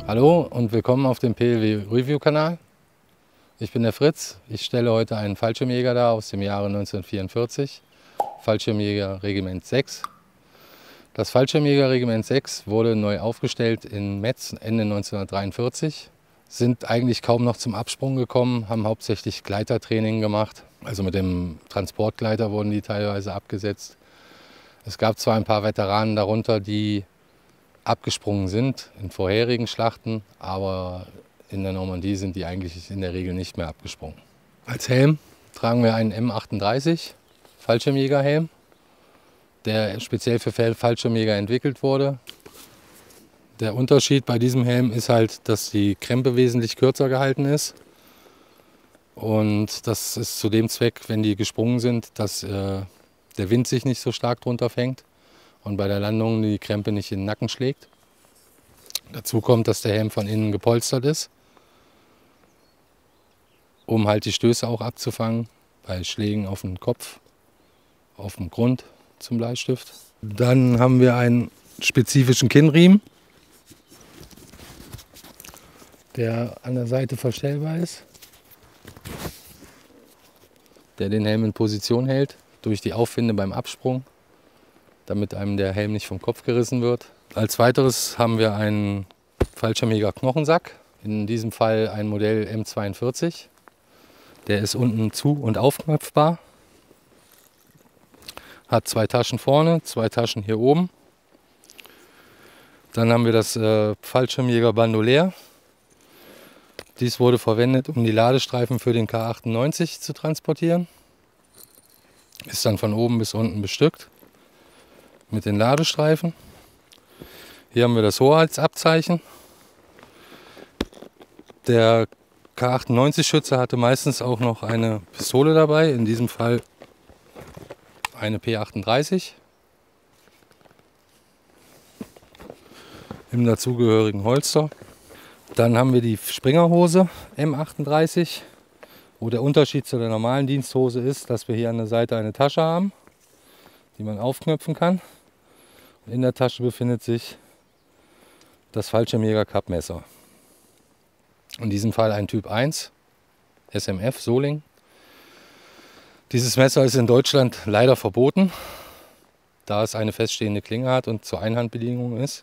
Hallo und willkommen auf dem PLW Review Kanal. Ich bin der Fritz. Ich stelle heute einen Fallschirmjäger dar aus dem Jahre 1944, Fallschirmjäger Regiment 6. Das Fallschirmjäger Regiment 6 wurde neu aufgestellt in Metz Ende 1943, sind eigentlich kaum noch zum Absprung gekommen, haben hauptsächlich Gleitertraining gemacht. Also mit dem Transportgleiter wurden die teilweise abgesetzt. Es gab zwar ein paar Veteranen darunter, die abgesprungen sind in vorherigen Schlachten, aber in der Normandie sind die eigentlich in der Regel nicht mehr abgesprungen. Als Helm tragen wir einen M38 Fallschirmjägerhelm, der speziell für Fallschirmjäger entwickelt wurde. Der Unterschied bei diesem Helm ist halt, dass die Krempe wesentlich kürzer gehalten ist. Und das ist zu dem Zweck, wenn die gesprungen sind, dass der Wind sich nicht so stark drunter fängt und bei der Landung die Krempe nicht in den Nacken schlägt. Dazu kommt, dass der Helm von innen gepolstert ist, um halt die Stöße auch abzufangen bei Schlägen auf den Kopf, auf dem Grund zum Bleistift. Dann haben wir einen spezifischen Kinnriemen, der an der Seite verstellbar ist, der den Helm in Position hält durch die Aufwinde beim Absprung, damit einem der Helm nicht vom Kopf gerissen wird. Als weiteres haben wir einen Fallschirmjäger Knochensack, in diesem Fall ein Modell M42. Der ist unten zu- und aufknöpfbar, hat 2 Taschen vorne, 2 Taschen hier oben. Dann haben wir das Fallschirmjäger Bandolier. Dies wurde verwendet, um die Ladestreifen für den K98 zu transportieren. Ist dann von oben bis unten bestückt mit den Ladestreifen. Hier haben wir das Hoheitsabzeichen. Der K98-Schütze hatte meistens auch noch eine Pistole dabei, in diesem Fall eine P38 im dazugehörigen Holster. Dann haben wir die Springerhose M38, wo der Unterschied zu der normalen Diensthose ist, dass wir hier an der Seite eine Tasche haben, die man aufknöpfen kann. Und in der Tasche befindet sich das Fallschirmjäger-Kappmesser. In diesem Fall ein Typ 1 SMF Soling. Dieses Messer ist in Deutschland leider verboten, da es eine feststehende Klinge hat und zur Einhandbedienung ist.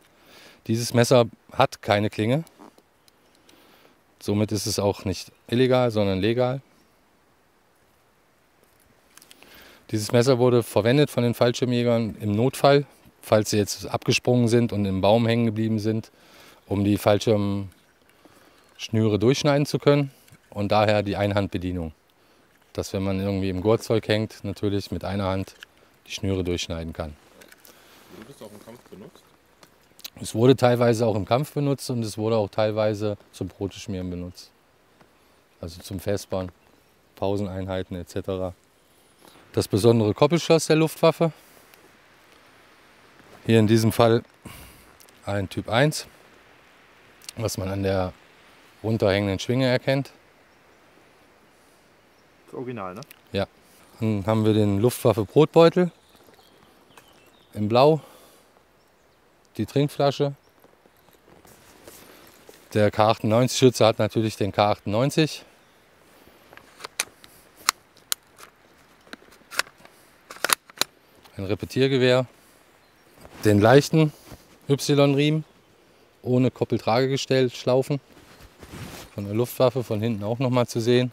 Dieses Messer hat keine Klinge. Somit ist es auch nicht illegal, sondern legal. Dieses Messer wurde verwendet von den Fallschirmjägern im Notfall, falls sie jetzt abgesprungen sind und im Baum hängen geblieben sind, um die Fallschirmschnüre durchschneiden zu können, und daher die Einhandbedienung. Dass, wenn man irgendwie im Gurtzeug hängt, natürlich mit einer Hand die Schnüre durchschneiden kann. Wurde das auch im Kampf benutzt? Es wurde teilweise auch im Kampf benutzt und es wurde auch teilweise zum Broteschmieren benutzt. Also zum Vespern, Pauseneinheiten etc. Das besondere Koppelschloss der Luftwaffe. Hier in diesem Fall ein Typ 1, was man an der runterhängenden Schwinge erkennt. Das Original, ne? Ja. Dann haben wir den Luftwaffe Brotbeutel in Blau, die Trinkflasche. Der K98-Schütze hat natürlich den K98. Ein Repetiergewehr. Den leichten Y-Riemen ohne Koppeltragegestell Schlaufen. Von der Luftwaffe von hinten auch noch mal zu sehen.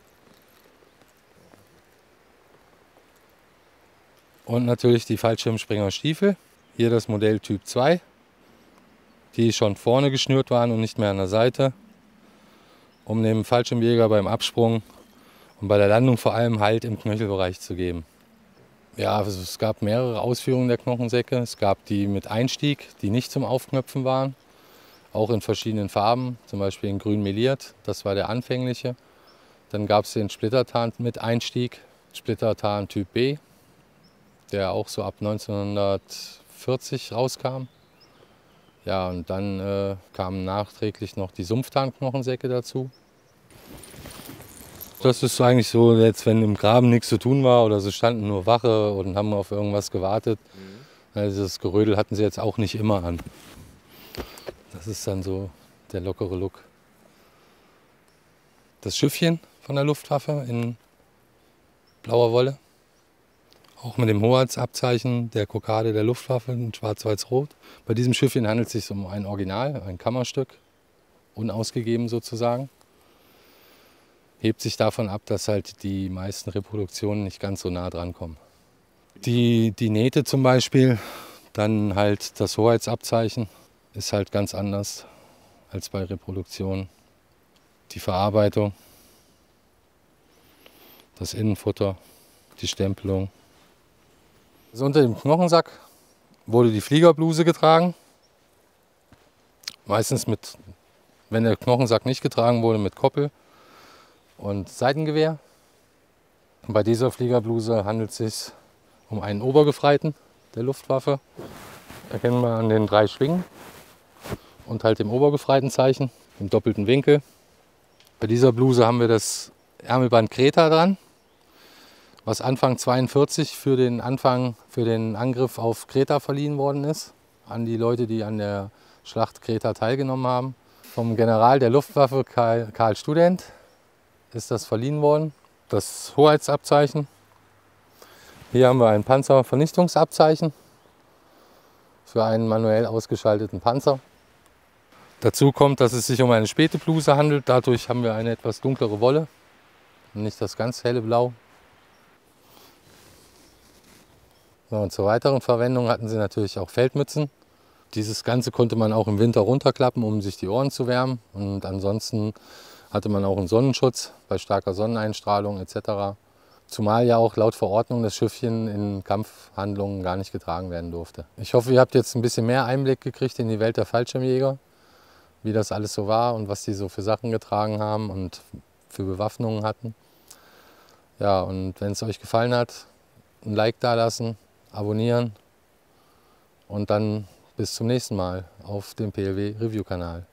Und natürlich die Fallschirmspringerstiefel. Hier das Modell Typ 2, die schon vorne geschnürt waren und nicht mehr an der Seite, um dem Fallschirmjäger beim Absprung und bei der Landung vor allem Halt im Knöchelbereich zu geben. Ja, also es gab mehrere Ausführungen der Knochensäcke. Es gab die mit Einstieg, die nicht zum Aufknöpfen waren, auch in verschiedenen Farben, zum Beispiel in grün meliert, das war der anfängliche. Dann gab es den Splittertarn mit Einstieg, Splittertarn Typ B, der auch so ab 1940 rauskam. Ja, und dann kamen nachträglich noch die Sumpftarnknochensäcke dazu. Das ist eigentlich so, jetzt wenn im Graben nichts zu tun war oder sie standen nur Wache und haben auf irgendwas gewartet. Also das Gerödel hatten sie jetzt auch nicht immer an. Das ist dann so der lockere Look. Das Schiffchen von der Luftwaffe in blauer Wolle. Auch mit dem Hoheitsabzeichen der Kokarde der Luftwaffe in schwarz-weiß-rot. Bei diesem Schiffchen handelt es sich um ein Original, ein Kammerstück, unausgegeben sozusagen. Hebt sich davon ab, dass halt die meisten Reproduktionen nicht ganz so nah dran kommen. Die Nähte zum Beispiel, dann halt das Hoheitsabzeichen, ist halt ganz anders als bei Reproduktionen. Die Verarbeitung, das Innenfutter, die Stempelung. Also unter dem Knochensack wurde die Fliegerbluse getragen. Meistens mit, wenn der Knochensack nicht getragen wurde, mit Koppel und Seitengewehr. Und bei dieser Fliegerbluse handelt es sich um einen Obergefreiten der Luftwaffe. Erkennen wir an den 3 Schwingen und halt dem Obergefreitenzeichen im doppelten Winkel. Bei dieser Bluse haben wir das Ärmelband Kreta dran, was Anfang 1942 für den Angriff auf Kreta verliehen worden ist, an die Leute, die an der Schlacht Kreta teilgenommen haben. Vom General der Luftwaffe Karl Student ist das verliehen worden, das Hoheitsabzeichen. Hier haben wir ein Panzervernichtungsabzeichen für einen manuell ausgeschalteten Panzer. Dazu kommt, dass es sich um eine späte Bluse handelt. Dadurch haben wir eine etwas dunklere Wolle und nicht das ganz helle Blau. So, und zur weiteren Verwendung hatten sie natürlich auch Feldmützen. Dieses Ganze konnte man auch im Winter runterklappen, um sich die Ohren zu wärmen. Und ansonsten hatte man auch einen Sonnenschutz bei starker Sonneneinstrahlung etc. Zumal ja auch laut Verordnung das Schiffchen in Kampfhandlungen gar nicht getragen werden durfte. Ich hoffe, ihr habt jetzt ein bisschen mehr Einblick gekriegt in die Welt der Fallschirmjäger, wie das alles so war und was die so für Sachen getragen haben und für Bewaffnungen hatten. Ja, und wenn es euch gefallen hat, ein Like dalassen, abonnieren und dann bis zum nächsten Mal auf dem PLW Review Kanal.